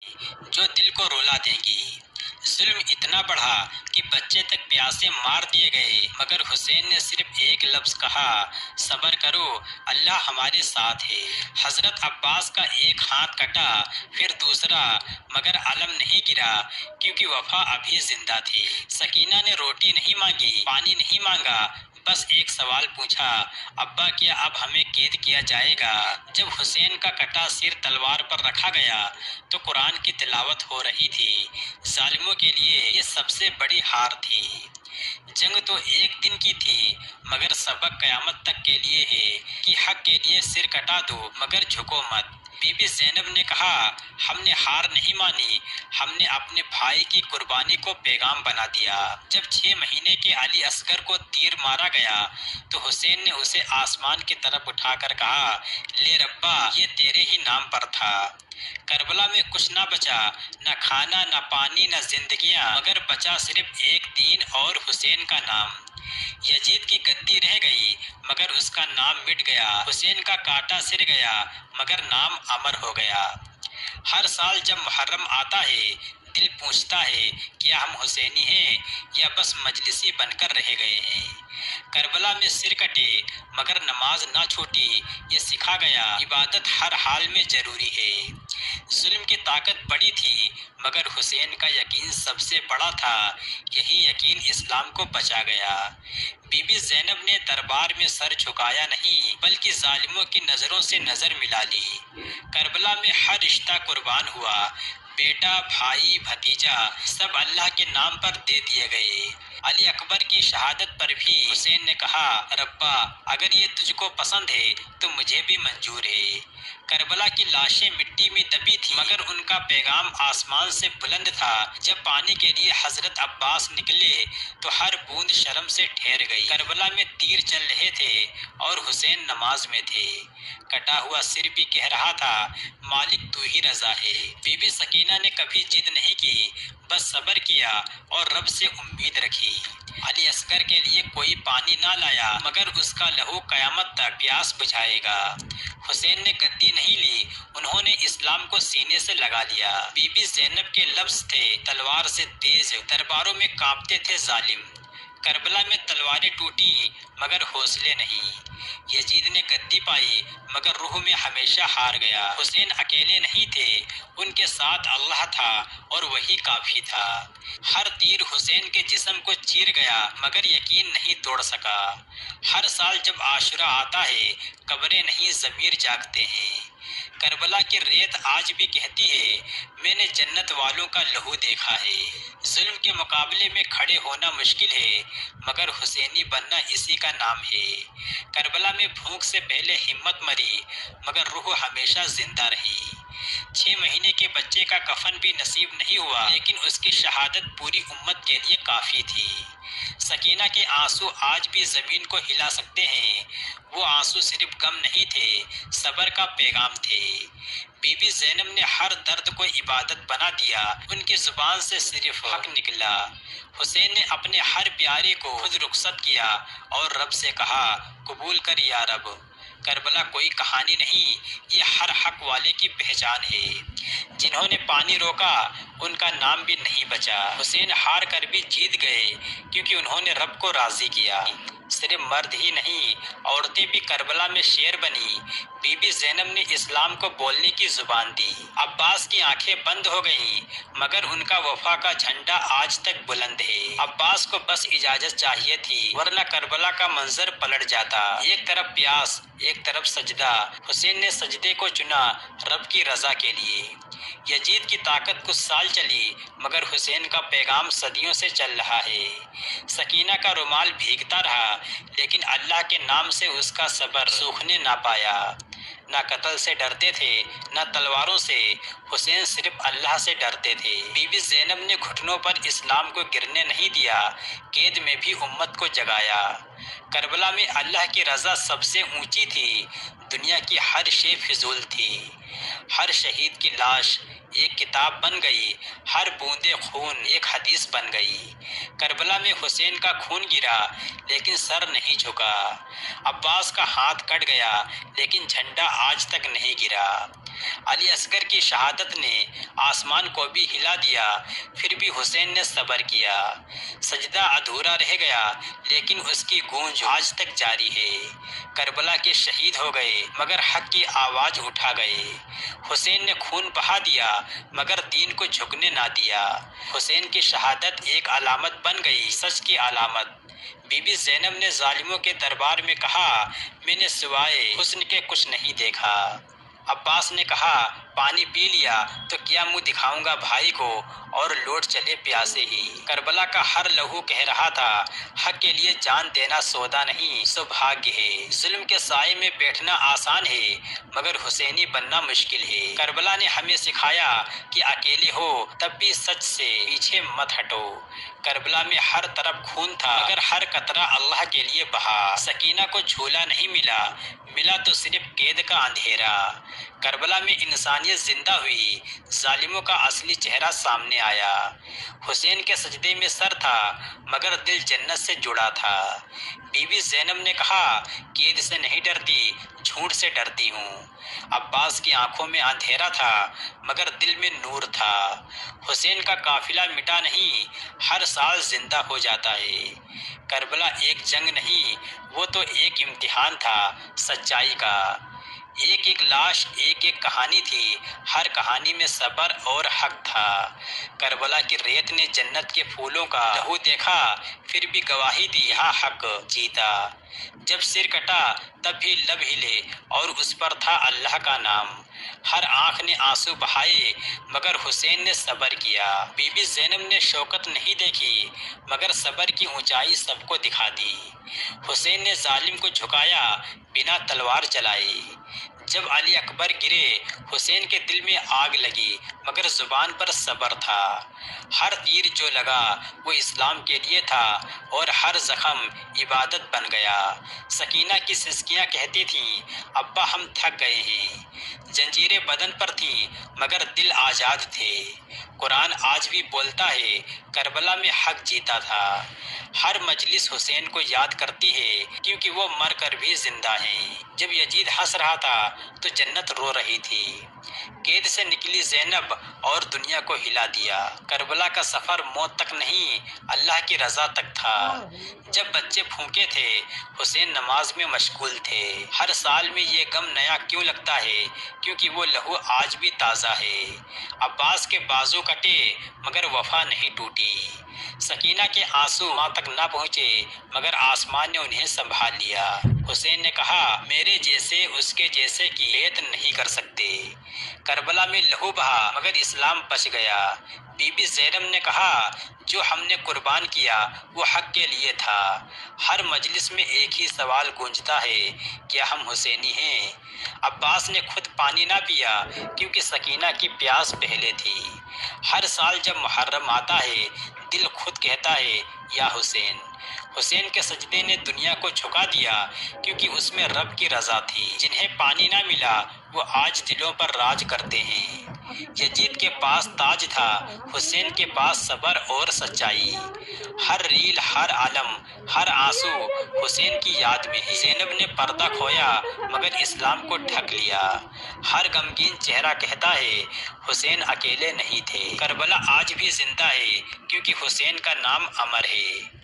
جو دل کو رولا دیں گی۔ ظلم اتنا بڑھا کہ بچے تک پیاسے مار دیے گئے، مگر حسین نے صرف ایک لفظ کہا، صبر کرو، اللہ ہمارے ساتھ ہے۔ حضرت عباس کا ایک ہاتھ کٹا، پھر دوسرا، مگر علم نہیں گرا، کیونکہ وفا ابھی زندہ تھی۔ سکینہ نے روٹی نہیں مانگی، پانی نہیں مانگا، بس ایک سوال پوچھا، ابا کیا اب ہمیں قید کیا جائے گا؟ جب حسین کا کٹا سر تلوار پر رکھا گیا تو قرآن کی تلاوت ہو رہی تھی۔ ظالموں کے لیے یہ سب سے بڑی ہار تھی۔ جنگ تو ایک دن کی تھی، مگر سبق قیامت تک کے لیے ہے کہ حق کے لیے سر کٹا دو مگر جھکو مت۔ بی بی زینب نے کہا، ہم نے ہار نہیں مانی، ہم نے اپنے بھائی کی قربانی کو پیغام بنا دیا۔ جب 6 مہینے کے علی اصغر کو تیر مارا گیا تو حسین نے اسے آسمان کی طرف اٹھا کر کہا، لے ربا، یہ تیرے ہی نام پر تھا۔ کربلا میں کچھ نہ بچا، نہ کھانا، نہ پانی، نہ زندگیاں، مگر بچا صرف ایک دین اور حسین کا نام۔ یزید کی گدی رہ گئی مگر اس کا نام مٹ گیا، حسین کا کاٹا سر گیا مگر نام امر ہو گیا۔ ہر سال جب محرم آتا ہے، دل پوچھتا ہے کیا ہم حسینی ہیں یا بس مجلسی بن کر رہ گئے ہیں۔ کربلا میں سر کٹے مگر نماز نہ چھوٹی، یہ سکھا گیا عبادت ہر حال میں ضروری ہے۔ ظلم کی طاقت بڑی تھی مگر حسین کا یقین سب سے بڑا تھا، یہی یقین اسلام کو بچا گیا۔ بی بی زینب نے دربار میں سر جھکایا نہیں بلکہ ظالموں کی نظروں سے نظر ملا لی۔ کربلا میں ہر رشتہ قربان ہوا، بیٹا، بھائی، بھتیجا، سب اللہ کے نام پر دے دیے گئے۔ علی اکبر کی شہادت پر بھی حسین نے کہا، ربا اگر یہ تجھ کو پسند ہے تو مجھے بھی منظور ہے۔ کربلا کی لاشیں مٹی میں دبی تھی مگر ان کا پیغام آسمان سے بلند تھا۔ جب پانی کے لیے حضرت عباس نکلے تو ہر بوند شرم سے ٹھہر گئی۔ کربلا میں تیر چل رہے تھے اور حسین نماز میں تھے۔ کٹا ہوا سر بھی کہہ رہا تھا، مالک تو ہی رضا ہے۔ بی بی سکینہ نے کبھی ضد نہیں کی، بس صبر کیا اور رب سے امید رکھی۔ علی اصغر کے لیے کوئی پانی نہ لایا مگر اس کا لہو قیامت تک پیاس بجھائے گا۔ حسین نے گدی نہیں لی، انہوں نے اسلام کو سینے سے لگا لیا۔ بی بی زینب کے لفظ تھے تلوار سے تیز، درباروں میں کانپتے تھے ظالم۔ کربلا میں تلواریں ٹوٹی مگر حوصلے نہیں۔ یزید نے گدی پائی مگر روح میں ہمیشہ ہار گیا۔ حسین اکیلے نہیں تھے، ان کے ساتھ اللہ تھا اور وہی کافی تھا۔ ہر تیر حسین کے جسم کو چیر گیا مگر یقین نہیں توڑ سکا۔ ہر سال جب عاشورہ آتا ہے، قبریں نہیں ضمیر جاگتے ہیں۔ کربلا کی ریت آج بھی کہتی ہے، میں نے جنت والوں کا لہو دیکھا ہے۔ ظلم کے مقابلے میں کھڑے ہونا مشکل ہے مگر حسینی بننا اسی کا نام ہے۔ کربلا میں بھوک سے پہلے ہمت مری مگر روح ہمیشہ زندہ رہی۔ 6 مہینے کے بچے کا کفن بھی نصیب نہیں ہوا لیکن اس کی شہادت پوری امت کے لیے کافی تھی۔ سکینہ کے آنسو آج بھی زمین کو ہلا سکتے ہیں۔ وہ آنسو صرف غم نہیں تھے، صبر کا پیغام تھے۔ بی بی زینب نے ہر درد کو عبادت بنا دیا، ان کی زبان سے صرف حق نکلا۔ حسین نے اپنے ہر پیارے کو خود رخصت کیا اور رب سے کہا، قبول کر یا رب۔ کربلا کوئی کہانی نہیں، یہ ہر حق والے کی پہچان ہے۔ جنہوں نے پانی روکا ان کا نام بھی نہیں بچا۔ حسین ہار کر بھی جیت گئے کیونکہ انہوں نے رب کو راضی کیا۔ صرف مرد ہی نہیں، عورتیں بھی کربلا میں شیر بنی۔ بی بی زینب نے اسلام کو بولنے کی زبان دی۔ عباس کی آنکھیں بند ہو گئیں مگر ان کا وفا کا جھنڈا آج تک بلند ہے۔ عباس کو بس اجازت چاہیے تھی ورنہ کربلا کا منظر پلٹ جاتا۔ ایک طرف پیاس، ایک طرف سجدہ۔ حسین نے سجدے کو چنا رب کی رضا کے لیے۔ یزید کی طاقت کچھ سال چلی مگر حسین کا پیغام صدیوں سے چل رہا ہے۔ سکینہ کا رومال بھیگتا رہا لیکن اللہ کے نام سے اس کا صبر سوکھنے نہ پایا۔ نہ قتل سے ڈرتے تھے نہ تلواروں سے، حسین صرف اللہ سے ڈرتے تھے۔ بی بی زینب نے گھٹنوں پر اسلام کو گرنے نہیں دیا، قید میں بھی امت کو جگایا۔ کربلا میں اللہ کی رضا سب سے اونچی تھی، دنیا کی ہر شے فضول تھی۔ ہر شہید کی لاش ایک کتاب بن گئی، ہر بوندے خون ایک حدیث بن گئی۔ کربلا میں حسین کا خون گرا لیکن سر نہیں جھکا۔ عباس کا ہاتھ کٹ گیا لیکن جھنڈا آج تک نہیں گرا۔ علی اصغر کی شہادت نے آسمان کو بھی ہلا دیا، پھر بھی حسین نے صبر کیا۔ سجدہ ادھورا رہ گیا لیکن اس کی گونج آج تک جاری ہے۔ کربلا کے شہید ہو گئے مگر حق کی آواز اٹھا گئے۔ حسین نے خون بہا دیا مگر دین کو جھکنے نہ دیا۔ حسین کی شہادت ایک علامت بن گئی، سچ کی علامت۔ بی بی زینب نے ظالموں کے دربار میں کہا، میں نے سوائے حسن کے کچھ نہیں دیکھا۔ عباس نے کہا، پانی پی لیا تو کیا منہ دکھاؤں گا بھائی کو، اور لوٹ چلے پیاسے ہی۔ کربلا کا ہر لہو کہہ رہا تھا، حق کے لیے جان دینا سودا نہیں سو بھاگیہ ہے۔ ظلم کے سائے میں بیٹھنا آسان ہے مگر حسینی بننا مشکل ہے۔ کربلا نے ہمیں سکھایا کہ اکیلے ہو تب بھی سچ سے پیچھے مت ہٹو۔ کربلا میں ہر طرف خون تھا مگر ہر قطرہ اللہ کے لیے بہا۔ سکینہ کو جھولا نہیں ملا، ملا تو صرف قید کا اندھیرا۔ کربلا میں انسانیت زندہ ہوئی، ظالموں کا اصلی چہرہ سامنے آیا۔ حسین کے سجدے میں سر تھا مگر دل جنت سے جڑا تھا۔ بی بی زینب نے کہا، قید سے نہیں ڈرتی، جھوٹ سے ڈرتی ہوں۔ عباس کی آنکھوں میں اندھیرا تھا مگر دل میں نور تھا۔ حسین کا قافلہ مٹا نہیں، ہر سال زندہ ہو جاتا ہے۔ کربلا ایک جنگ نہیں، وہ تو ایک امتحان تھا سچائی کا۔ ایک ایک لاش ایک ایک کہانی تھی، ہر کہانی میں صبر اور حق تھا۔ کربلا کی ریت نے جنت کے پھولوں کا لہو دیکھا، پھر بھی گواہی دی، یہاں حق جیتا۔ جب سر کٹا تب بھی لب ہلے اور اس پر تھا اللہ کا نام۔ ہر آنکھ نے آنسو بہائے مگر حسین نے صبر کیا۔ بی بی زینب نے شوکت نہیں دیکھی مگر صبر کی اونچائی سب کو دکھا دی۔ حسین نے ظالم کو جھکایا بنا تلوار چلائے۔ جب علی اکبر گرے حسین کے دل میں آگ لگی مگر زبان پر صبر تھا۔ ہر تیر جو لگا وہ اسلام کے لیے تھا اور ہر زخم عبادت بن گیا۔ سکینہ کی سسکیاں کہتی تھیں، ابا ہم تھک گئے ہیں۔ زنجیریں بدن پر تھیں مگر دل آزاد تھے۔ قرآن آج بھی بولتا ہے، کربلا میں حق جیتا تھا۔ ہر مجلس حسین کو یاد کرتی ہے کیونکہ وہ مر کر بھی زندہ ہیں۔ جب یزید ہنس رہا تھا تو جنت رو رہی تھی۔ قید سے نکلی زینب اور دنیا کو ہلا دیا۔ کربلا کا سفر موت تک نہیں، اللہ کی رضا تک تھا۔ جب بچے پھونکے تھے حسین نماز میں مشغول تھے۔ ہر سال میں یہ غم نیا کیوں لگتا ہے کیونکہ وہ لہو آج بھی تازہ ہے۔ عباس کے بازو کٹے مگر وفا نہیں ٹوٹی۔ سکینہ کے آنسو ماں تک نہ پہنچے مگر آسمان نے انہیں سنبھال لیا۔ حسین نے کہا، میرے جیسے اس کے جیسے کی بیعت نہیں کر سکتے۔ کربلا میں لہو بہا مگر اسلام بچ گیا۔ بی بی زینب نے کہا، جو ہم نے قربان کیا وہ حق کے لیے تھا۔ ہر مجلس میں ایک ہی سوال گونجتا ہے، کیا ہم حسینی ہیں؟ عباس نے خود پانی نہ پیا کیونکہ سکینہ کی پیاس پہلے تھی۔ ہر سال جب محرم آتا ہے دل خود کہتا ہے، یا حسین۔ حسین کے سجدے نے دنیا کو جھکا دیا کیونکہ اس میں رب کی رضا تھی۔ جنہیں پانی نہ ملا وہ آج دلوں پر راج کرتے ہیں۔ یزید کے پاس تاج تھا، حسین کے پاس صبر اور سچائی۔ ہر ریل، ہر عالم، ہر آنسو حسین کی یاد میں ہے۔ زینب نے پردہ کھویا مگر اسلام کو ڈھک لیا۔ ہر غمگین چہرہ کہتا ہے، حسین اکیلے نہیں تھے۔ کربلا آج بھی زندہ ہے کیونکہ حسین کا نام امر ہے۔